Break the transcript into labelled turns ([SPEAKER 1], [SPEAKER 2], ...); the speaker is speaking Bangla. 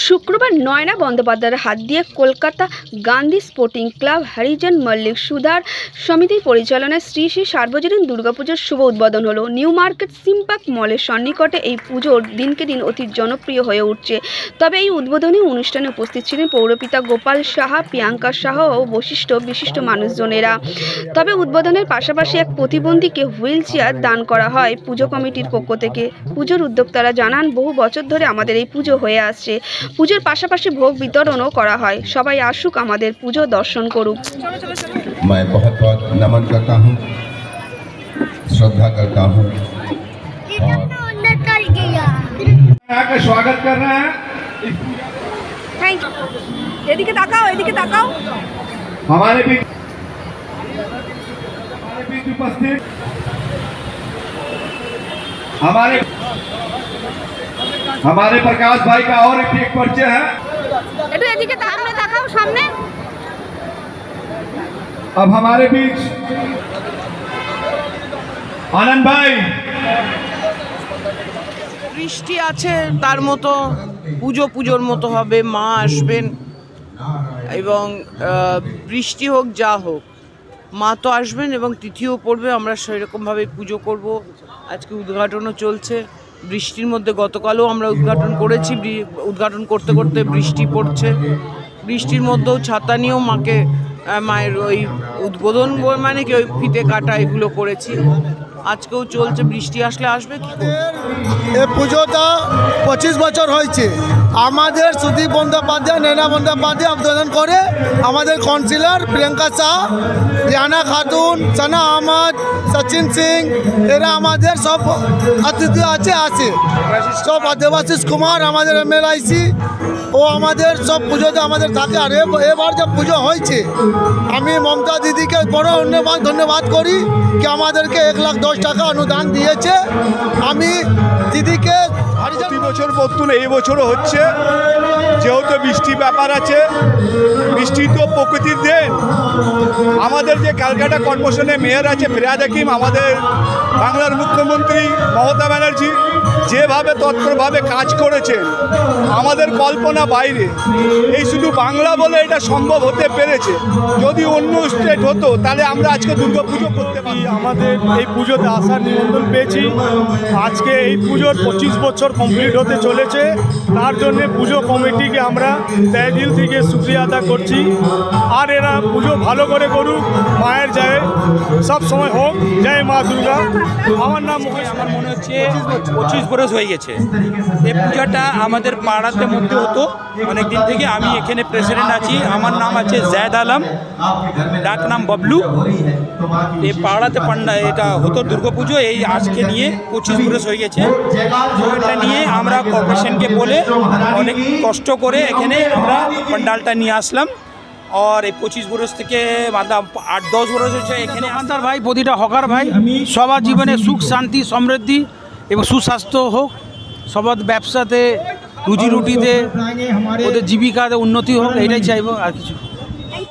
[SPEAKER 1] শুক্রবার নয়না বন্দ্যোপাধ্যায়ের হাত দিয়ে কলকাতা গান্ধী স্পোর্টিং ক্লাব হরিজন মল্লিক সুধার সমিতির পরিচালনায় শ্রী শ্রী সার্বজনীন দুর্গাপুজোর শুভ উদ্বোধন হলো। নিউ মার্কেট সিম্পাক মলের সন্নিকটে এই পুজোর দিনকে দিন অতি জনপ্রিয় হয়ে উঠছে। তবে এই উদ্বোধনী অনুষ্ঠানে উপস্থিত ছিলেন পৌরপিতা গোপাল সাহা, প্রিয়াঙ্কা সাহা ও বিশিষ্ট মানুষজনেরা। তবে উদ্বোধনের পাশাপাশি এক প্রতিবন্ধীকে হুইল চেয়ার দান করা হয় পুজো কমিটির পক্ষ থেকে। পুজোর উদ্যোক্তারা জানান, বহু বছর ধরে আমাদের এই পুজো হয়ে আসছে। পুজোর পাশাপাশি ভোগ বিতরণও করা হয়। সবাই আসুক, আমাদের পুজো দর্শন করুক।
[SPEAKER 2] मैं बहुत बहुत नमन करता हूँ, श्रद्धा करता हूँ और स्वागत कर रहे हैं।
[SPEAKER 1] Thank you. एदिके ताकाओ।
[SPEAKER 2] हमारे बीच उपस्थित हमारे प्रकाश भाई का और एक परिचय है।
[SPEAKER 1] सामने
[SPEAKER 2] अब हमारे बीच आनंद भाई।
[SPEAKER 3] বৃষ্টি আছে তার মতো পুজোর মতো হবে, মা আসবেন এবং বৃষ্টি হোক যা হোক মা তো আসবেন এবং তিথিও পড়বে। আমরা সেরকমভাবে পুজো করব। আজকে উদ্ঘাটনও চলছে বৃষ্টির মধ্যে। গতকালও আমরা উদ্ঘাটন করেছি, উদ্ঘাটন করতে করতে বৃষ্টি পড়ছে। বৃষ্টির মধ্যেও ছাতা নিয়েও মায়ের ওই উদ্বোধন মানে কি ওই ফিতে কাটা এগুলো করেছি। আজকেও চলছে, বৃষ্টি আসলে আসবে।
[SPEAKER 4] এই পুজোটা 25 বছর হয়েছে। আমাদের সুদীপ বন্দ্যোপাধ্যায়, নয়না বন্দ্যোপাধ্যায় উদ্বোধন করে, আমাদের কাউন্সিলর প্রিয়াঙ্কা শাহ, রিয়ানা খাতুন, সানা আহমদ, সচিন সিং, এরা আমাদের সব অতিথি আছে সব দেবাশিস কুমার আমাদের MLIC ও আমাদের সব পুজোতে আমাদের থাকে। আর এবার যে পুজো হয়েছে, আমি মমতা দিদিকে বড় ধন্যবাদ করি কি আমাদেরকে 1,10,000 টাকা অনুদান দিয়েছে। আমি দিদিকে
[SPEAKER 5] প্রতি বছর বর্তুন এই বছরও হচ্ছে। যেহেতু বৃষ্টি ব্যাপার আছে, বৃষ্টি তো প্রকৃতির দেন। আমাদের যে ক্যালকাটা কর্পোরেশনের মেয়র আছে ফিরহাদ হাকিম, আমাদের বাংলার মুখ্যমন্ত্রী মমতা ব্যানার্জি যেভাবে তৎপরভাবে কাজ করেছেন আমাদের কল্পনা বাইরে। এই শুধু বাংলা বলে এটা সম্ভব হতে পেরেছে। যদি অন্য স্টেট হতো তাহলে আমরা আজকে দুর্গাপুজো করতে পারি।
[SPEAKER 6] আমাদের এই পুজোতে আসার নিমন্ত্রণ পেয়েছি। আজকে এই পুজোর 25 বছর কমপ্লিট হতে চলেছে। তার জন্য পুজো কমিটিকে আমরা তহে দিল থেকে শুকরিয়া আদা করছি। আর এরা পুজো ভালো করে করুক, মায়ের জয় সব সময় হোক। জয় মা দুর্গা। আমার নাম মহেশ।
[SPEAKER 7] আমার মনে হচ্ছে 25 বছর হয়ে গেছে। এই পূজাটা আমাদের পাড়াতে মধ্যে হতো অনেক দিন থেকে। আমি এখানে প্রেসিডেন্ট আছি। আমার নাম আছে জায়দ আলম, ডাক নাম বাবলু। এই পাড়াতে এটা হতো দুর্গাপুজো। এই আজকে নিয়ে 25 বছর হয়ে গেছে। এটা নিয়ে আমরা কর্পোরেশনকে বলে অনেক কষ্ট করে এখানে আমরা পান্ডালটা নিয়ে আসলাম। আর এই 25 বছর থেকে 8-10 বছর হচ্ছে এখানে
[SPEAKER 8] দোকানদার ভাই, প্রতিটা হকার ভাই, সবার জীবনে সুখ শান্তি সমৃদ্ধি এবং সুস্বাস্থ্য হোক। সবার ব্যবসাতে রুজি রুটিতে ওদের জীবিকাতে উন্নতি হোক, এটাই চাইবো, আর কিছু।